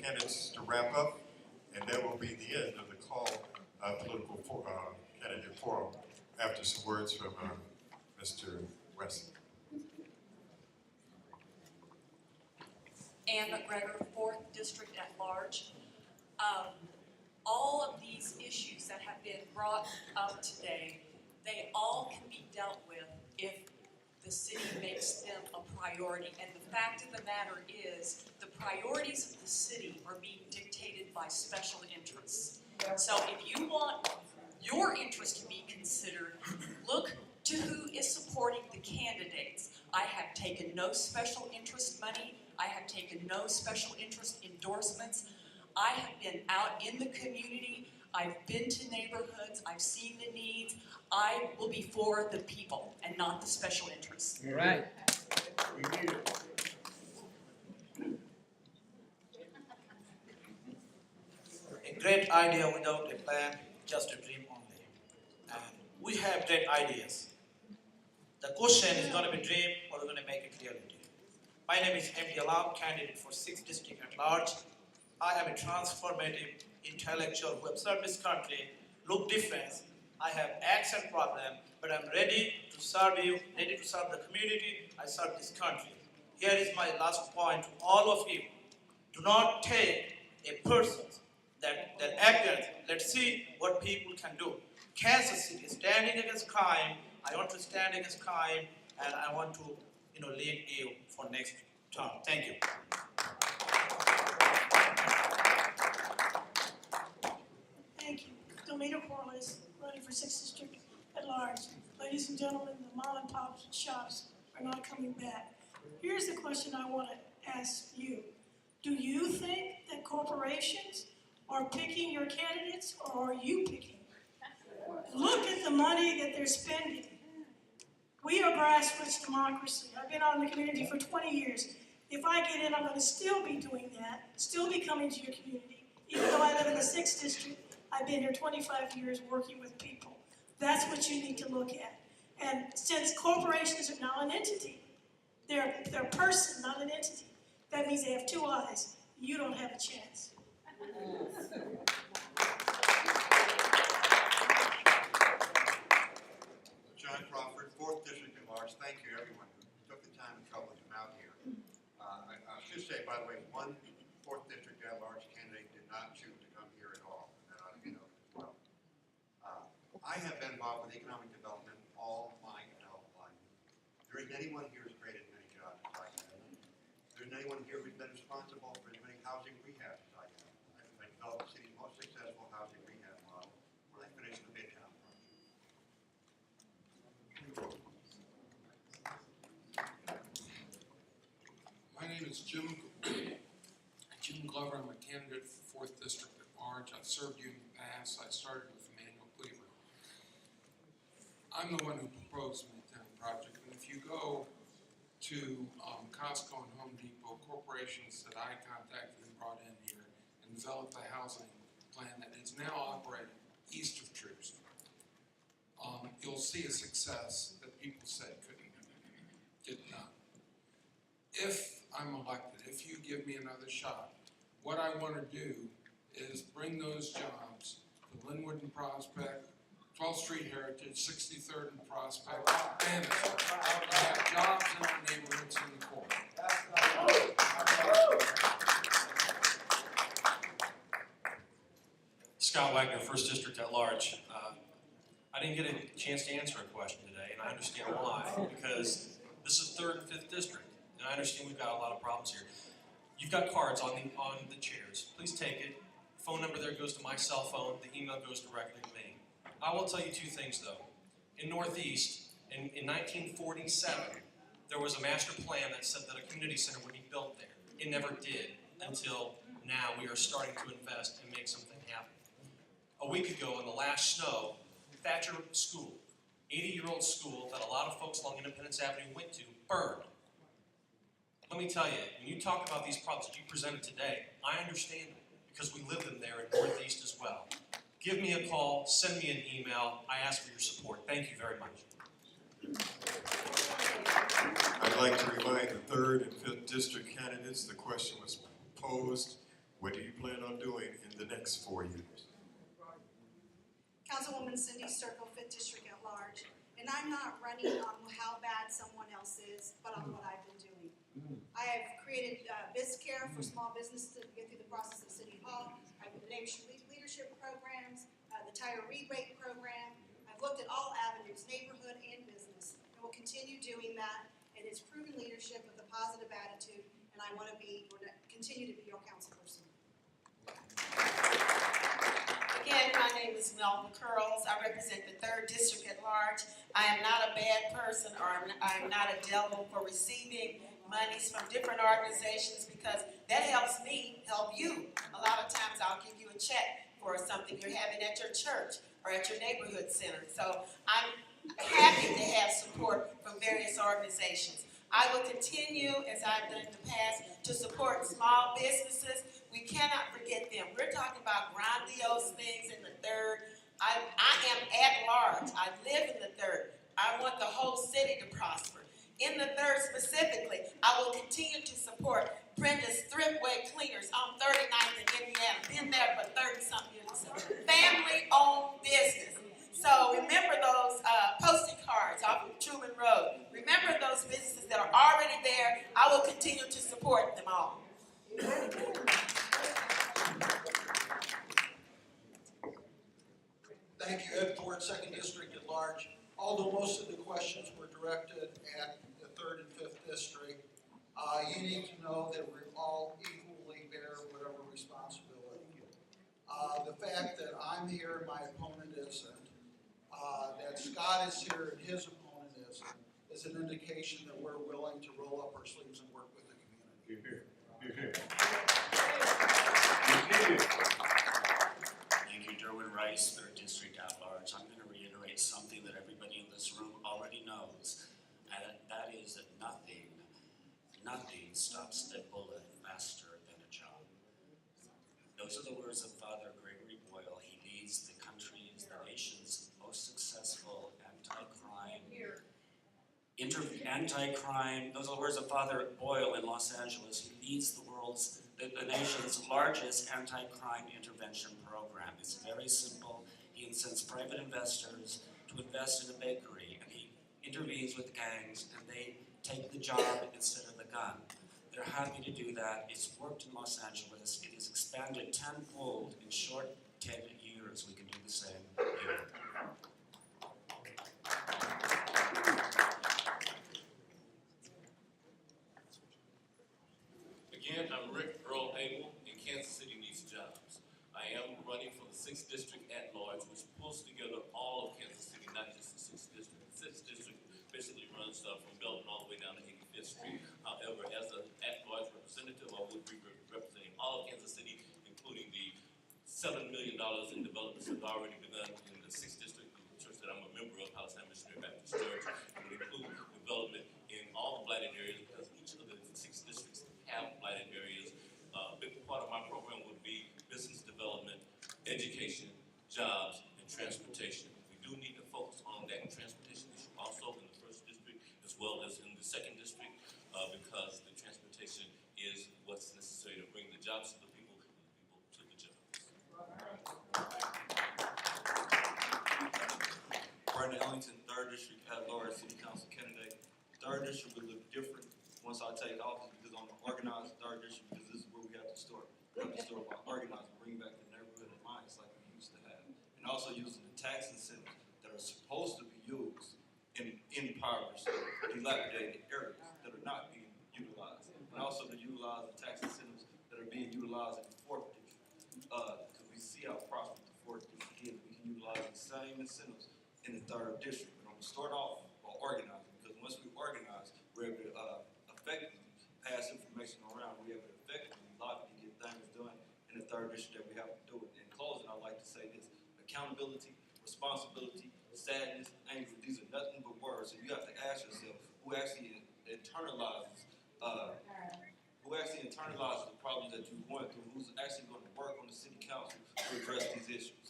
candidates to wrap up, and that will be the end of the call candidate forum after some words from Mr. West. Ann McGregor, 4th District at Large. All of these issues that have been brought up today, they all can be dealt with if the city makes them a priority. And the fact of the matter is, the priorities of the city are being dictated by special interests. So if you want your interest to be considered, look to who is supporting the candidates. I have taken no special interest money. I have taken no special interest endorsements. I have been out in the community. I've been to neighborhoods. I've seen the needs. I will be for the people and not the special interests. You're right. A great idea without a plan, just a dream only. And we have great ideas. The question is going to be dream or we're going to make it reality. My name is I.m4v, candidate for 6th District at Large. I am a transformative intellectual who have served this country, look different. I have accent problem, but I'm ready to serve you, ready to serve the community. I serve this country. Here is my last point to all of you. Do not take a person that appearance. Let's see what people can do. Kansas City is standing against crime. I want to stand against crime, and I want to, lead you for next term. Thank you. Thank you. Delmita Corliss, running for 6th District at Large. Ladies and gentlemen, the mom and pop shops are not coming back. Here's the question I want to ask you. Do you think that corporations are picking your candidates, or are you picking? Look at the money that they're spending. We are grassroots democracy. I've been out in the community for 20 years. If I get in, I'm going to still be doing that, still be coming to your community. Even though I live in the 6th District, I've been here 25 years working with people. That's what you need to look at. And since corporations are now an entity, they're a person, not an entity. That means they have 2 eyes. You don't have a chance. John Crawford, 4th District at Large. Thank you, everyone who took the time and trouble to come out here. I should say, by the way, one 4th District at Large candidate did not choose to come here at all. And that ought to be noted as well. I have been involved with economic development all my adult life. There isn't anyone here who's created many jobs as I have. There isn't anyone here who's been responsible for as many housing rehabs as I have. I developed the city's most successful housing rehab model when I finished the Midtown project. My name is Jim Glover. I'm a candidate for 4th District at Large. I've served you in the past. I started with Emmanuel Cleaver. I'm the one who proposed the Midtown project. And if you go to Costco and Home Depot, corporations that I contacted and brought in here and developed a housing plan that is now operating east of Troost, you'll see a success that people said couldn't get done. If I'm elected, if you give me another shot, what I want to do is bring those jobs to Linwood and Prospect, 12th Street Heritage, 63rd and Prospect, and have jobs in our neighborhoods in the core. Scott Wagner, 1st District at Large. I didn't get a chance to answer a question today, and I understand why, because this is 3rd and 5th District. And I understand we've got a lot of problems here. You've got cards on the chairs. Please take it. The phone number there goes to my cell phone. The email goes directly to me. I will tell you 2 things, though. In Northeast, in 1947, there was a master plan that said that a community center would be built there. It never did until now. We are starting to invest and make something happen. A week ago, in the last snow, Thatcher School, 80-year-old school that a lot of folks along Independence Avenue went to, burned. Let me tell you, when you talk about these problems that you presented today, I understand them because we live them there in Northeast as well. Give me a call, send me an email. I ask for your support. Thank you very much. I'd like to remind the 3rd and 5th District candidates the question was posed What do you plan on doing in the next 4 years? Councilwoman Cindy Circle, 5th District at Large. And I'm not running on how bad someone else is, but on what I've been doing. I have created BizCare for small businesses to get through the process at City Hall. I've leadership programs, the tire rebate program. I've looked at all avenues, neighborhood and business, and will continue doing that. And it's proven leadership with a positive attitude, and I want to continue to be your councilperson. Again, my name is Melba Curls. I represent the 3rd District at Large. I am not a bad person, or I'm not a devil for receiving monies from different organizations, because that helps me help you. A lot of times I'll give you a check for something you're having at your church or at your neighborhood center. So I'm happy to have support from various organizations. I will continue, as I've done in the past, to support small businesses. We cannot forget them. We're talking about grandiose things in the 3rd. I am at large. I live in the 3rd. I want the whole city to prosper. In the 3rd specifically, I will continue to support Brenda's Thriftway Cleaners on 39th in Indiana. Been there for 30-something years. Family-owned business. So remember those posting cards off of Truman Road. Remember those businesses that are already there. I will continue to support them all. Thank you, Ed Ford, 2nd District at Large. Although most of the questions were directed at the 3rd and 5th District, you need to know that we all equally bear whatever responsibility. The fact that I'm here and my opponent isn't, that Scott is here and his opponent isn't, is an indication that we're willing to roll up our sleeves and work with the community. Thank you, Derwin Rice, 3rd District at Large. I'm going to reiterate something that everybody in this room already knows, and that is that nothing stops a bullet faster than a job. Those are the words of Father Gregory Boyle. He leads the country's, the nation's most successful anti-crime. Those are the words of Father Boyle in Los Angeles. He leads the nation's largest anti-crime intervention program. It's very simple. He incents private investors to invest in a bakery, and he intervenes with gangs, and they take the job instead of the gun. They're happy to do that. It's worked in Los Angeles. It has expanded tenfold in short 10 years. We can do the same here. Again, I'm Rick Earl Abel, and Kansas City needs jobs. I am running for the 6th District at Large, which pulls together all of Kansas City, not just the 6th District. The 6th District basically runs from Belton all the way down to 85th Street. However, as an at-large representative, I will be representing all of Kansas City, including the $7 million in developments that have already begun in the 6th District, the church that I'm a member of, Palestine Missionary Baptist Church. It would include development in all the blighted areas, because each of the 6 districts have blighted areas. A big part of my program would be business development, education, jobs, and transportation. We do need to focus on that transportation issue also in the 1st District as well as in the 2nd District, because the transportation is what's necessary to bring the jobs to the people and the people to the jobs. Brandon Ellington, 3rd District at Large City Council candidate. 3rd District will look different once I take office, because I'm going to organize the 3rd District, because this is where we have to start. We have to start by organizing, bring back the neighborhood alliance like we used to have. And also using the tax incentives that are supposed to be used in impoverished, dilapidated areas that are not being utilized. And also to utilize the tax incentives that are being utilized in the 4th District. Because we see how prosperous the 4th District is. We can utilize the same incentives in the 3rd District. But I'm going to start off by organizing, because once we organize, we're able to effectively pass information around. We're able to effectively lobby to get things done in the 3rd District that we have to do it. In closing, I'd like to say this: accountability, responsibility, sadness, anger, these are nothing but words. So you have to ask yourself, who actually internalizes the problems that you're going through, who's actually going to work on the city council to address these issues.